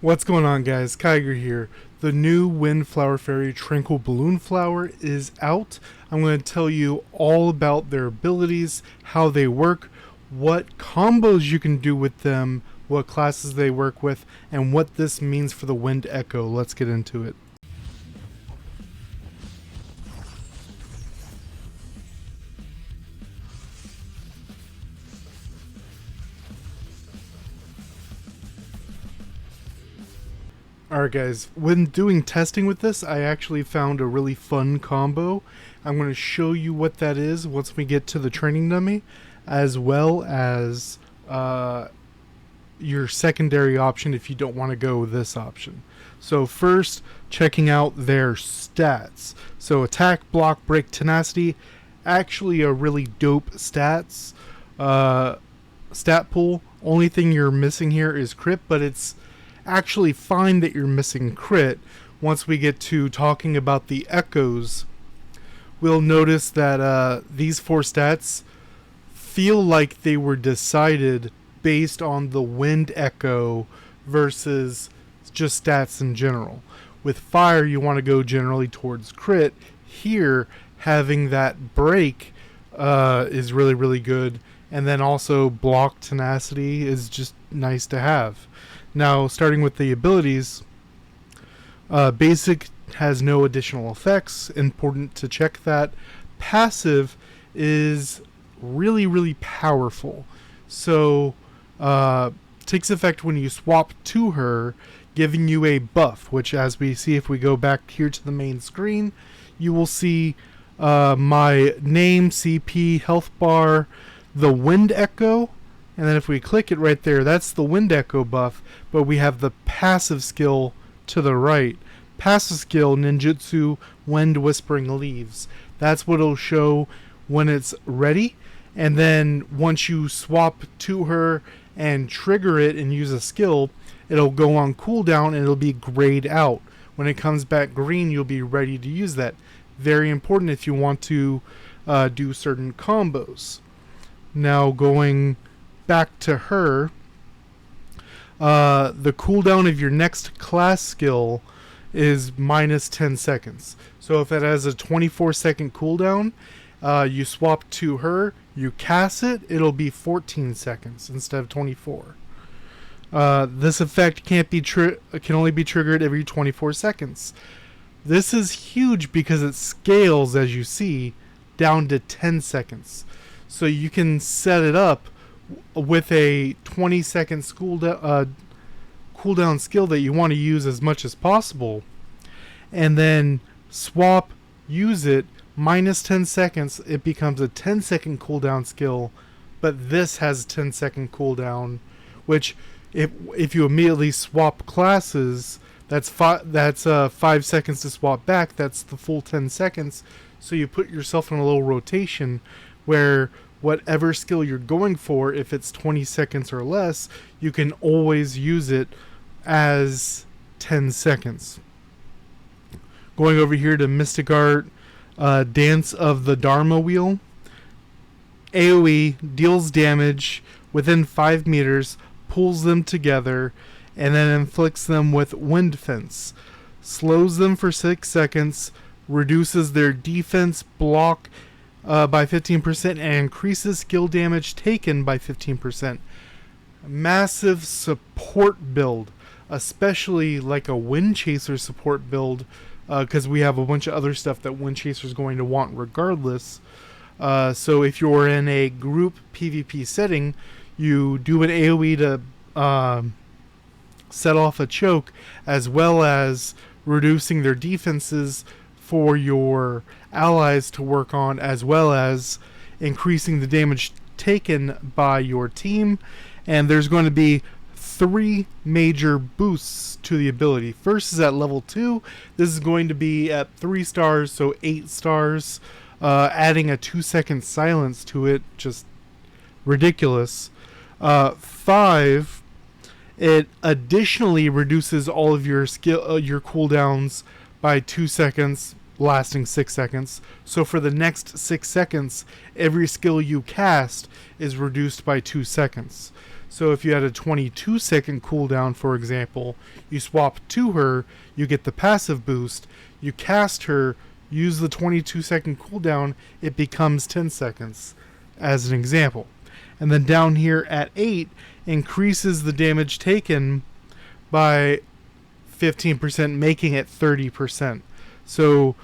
What's going on, guys? Kiger here. The new Windflower Fairy Tranquil Balloon Flower is out. I'm going to tell you all about their abilities, how they work, what combos you can do with them, what classes they work with, and what this means for the Wind Echo. Let's get into it. Alright guys, when doing testing with this, I actually found a really fun combo. I'm going to show you what that is once we get to the training dummy, as well as your secondary option if you don't want to go with this option. So first, checking out their stats. So attack, block, break, tenacity, actually a really dope stats stat pool. Only thing you're missing here is crit, but it's actually fine that you're missing crit. Once we get to talking about the echoes, we'll notice that these four stats feel like they were decided based on the wind echo versus just stats in general. With fire, you want to go generally towards crit. Here, having that break is really good, and then also block tenacity is just nice to have. Now, starting with the abilities, basic has no additional effects. Important to check that. Passive is really powerful. So, takes effect when you swap to her, giving you a buff, which, as we see if we go back here to the main screen, you will see my name, CP, health bar, the wind echo, and then if we click it right there, that's the wind echo buff, but we have the passive skill to the right. Passive skill, ninjutsu, wind whispering leaves. That's what it'll show when it's ready. And then once you swap to her and trigger it and use a skill, it'll go on cooldown and it'll be grayed out. When it comes back green, you'll be ready to use that. Very important if you want to do certain combos. Now going back to her, the cooldown of your next class skill is minus 10 seconds. So if it has a 24-second cooldown, you swap to her, you cast it, it'll be 14 seconds instead of 24. This effect can only be triggered every 24 seconds. This is huge because it scales, as you see, down to 10 seconds. So you can set it up with a 20-second cooldown skill that you want to use as much as possible, and then swap, use it, minus 10 seconds, it becomes a 10-second cooldown skill, but this has 10-second cooldown, which if you immediately swap classes, that's 5 seconds to swap back, that's the full 10 seconds, so you put yourself in a little rotation where whatever skill you're going for, if it's 20 seconds or less, you can always use it as 10 seconds. Going over here to Mystic Art, Dance of the Dharma Wheel. AoE deals damage within 5 meters, pulls them together, and then inflicts them with Wind Fence. Slows them for 6 seconds, reduces their defense block by 15% and increases skill damage taken by 15%. Massive support build, especially like a Wind Chaser support build, because we have a bunch of other stuff that Wind Chaser is going to want regardless. So if you're in a group PvP setting, you do an AoE to set off a choke, as well as reducing their defenses for your allies to work on, as well as increasing the damage taken by your team. And there's going to be 3 major boosts to the ability. First is at level 2. This is going to be at 3 stars, so 8 stars, adding a 2-second silence to it, just ridiculous. 5, it additionally reduces all of your your cooldowns by 2 seconds, lasting 6 seconds. So for the next 6 seconds, every skill you cast is reduced by 2 seconds. So if you had a 22-second cooldown, for example, you swap to her, you get the passive boost, you cast her, use the 22-second cooldown, it becomes 10 seconds, as an example. And then down here at 8, increases the damage taken by 15%, making it 30%. So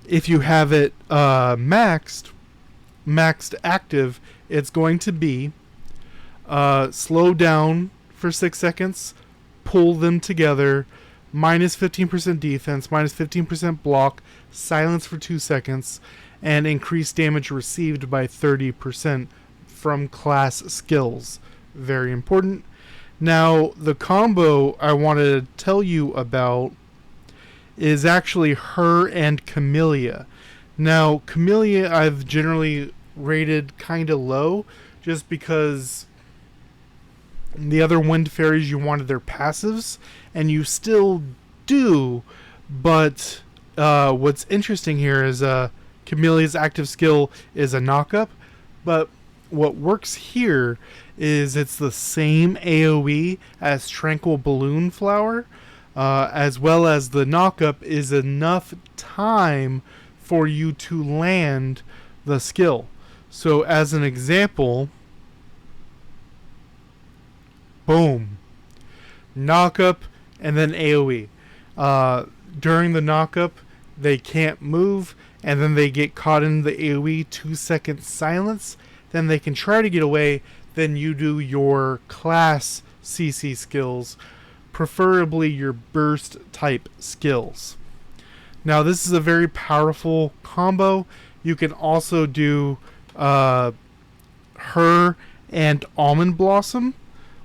if you have it maxed active, it's going to be slow down for 6 seconds, pull them together, minus 15% defense, minus 15% block, silence for 2 seconds, and increase damage received by 30% from class skills. Very important. Now, the combo I want to tell you about is actually her and Camellia. Now, Camellia I've generally rated kind of low, just because the other wind fairies, you wanted their passives, and you still do, but what's interesting here is Camellia's active skill is a knockup, but what works here is it's the same AoE as Tranquil Balloon Flower, as well as the knockup is enough time for you to land the skill. So as an example, boom, knockup and then AoE. During the knockup, they can't move, and then they get caught in the AoE 2-second silence. Then they can try to get away. Then you do your class CC skills, preferably your burst type skills. Now this is a very powerful combo. You can also do her and Almond Blossom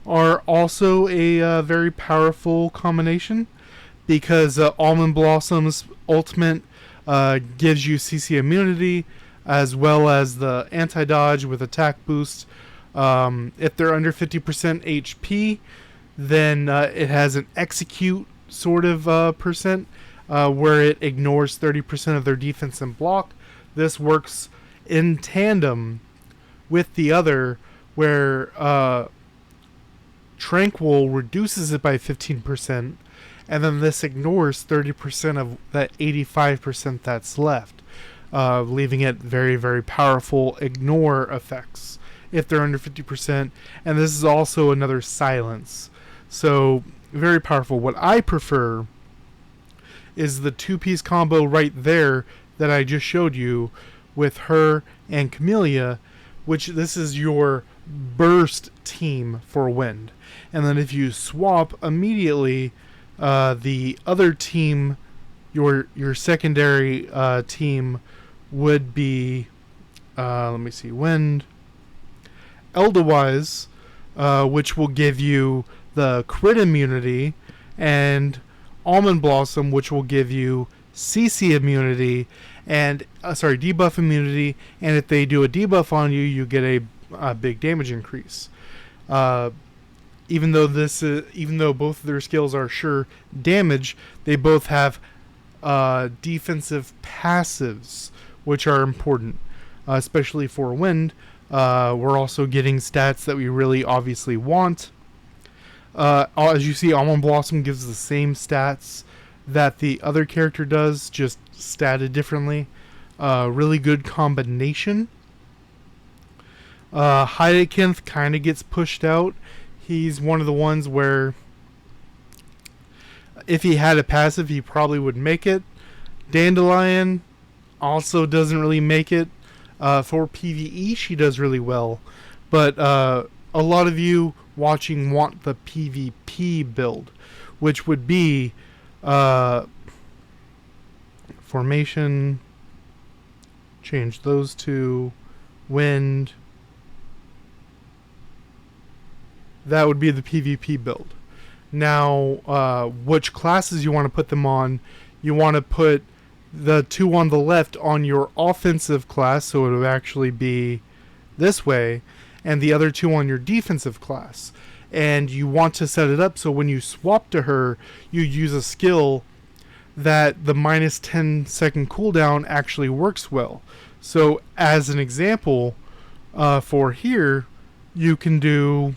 are also a very powerful combination, because Almond Blossom's ultimate gives you CC immunity, as well as the anti-dodge with attack boost. If they're under 50% HP, then it has an execute sort of percent, where it ignores 30% of their defense and block. This works in tandem with the other, where Tranquil reduces it by 15%, and then this ignores 30% of that 85% that's left, leaving it very, very powerful ignore effects if they're under 50%. And this is also another silence, so very powerful. What I prefer is the 2-piece combo right there that I just showed you with her and Camellia, which this is your burst team for wind. And then if you swap immediately, the other team, your secondary team would be, let me see, wind, Eldawise, which will give you the crit immunity, and Almond Blossom, which will give you CC immunity, and debuff immunity, and if they do a debuff on you, you get a big damage increase. Even though both of their skills are sure damage, they both have defensive passives, which are important, especially for wind. We're also getting stats that we really obviously want. As you see, Almond Blossom gives the same stats that the other character does, just statted differently. Really good combination. Hydakinth kind of gets pushed out. He's one of the ones where if he had a passive, he probably would make it. Dandelion also doesn't really make it. For PvE, she does really well. But a lot of you watching want the PvP build, which would be formation, change those to wind. That would be the PvP build. Now, which classes you want to put them on? You want to put the 2 on the left on your offensive class, so it would actually be this way, and the other 2 on your defensive class. And you want to set it up so when you swap to her, you use a skill that the minus 10-second cooldown actually works well. So as an example, for here, you can do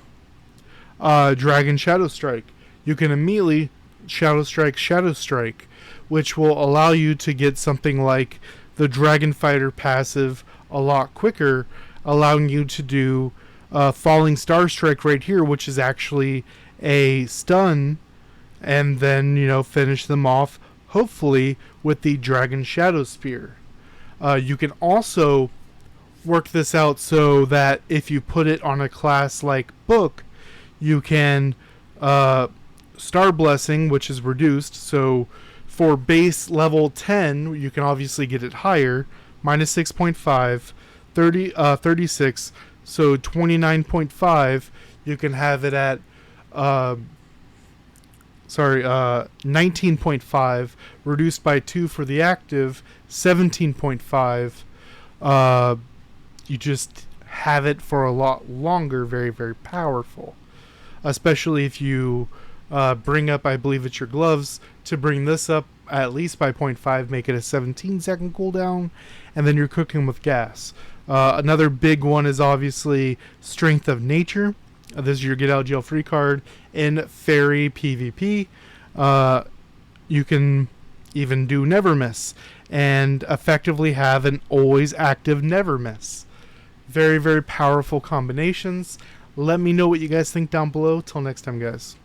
Dragon Shadow Strike. You can immediately Shadow Strike, which will allow you to get something like the Dragon Fighter passive a lot quicker, allowing you to do Falling Star Strike right here, which is actually a stun, and then, finish them off, hopefully, with the Dragon Shadow Spear. You can also work this out so that if you put it on a class like Book, you can Star Blessing, which is reduced. So for base level 10, you can obviously get it higher, minus 6.5, 36, so 29.5. You can have it at 19.5, reduced by 2 for the active, 17.5. You just have it for a lot longer, very, very powerful. Especially if you bring up, I believe it's your gloves, to bring this up at least by 0.5, make it a 17-second cooldown, and then you're cooking with gas. Another big one is obviously Strength of Nature. This is your get out jail free card in Fairy PvP. You can even do Never Miss and effectively have an always active Never Miss. Very, very powerful combinations. Let me know what you guys think down below. Till next time, guys.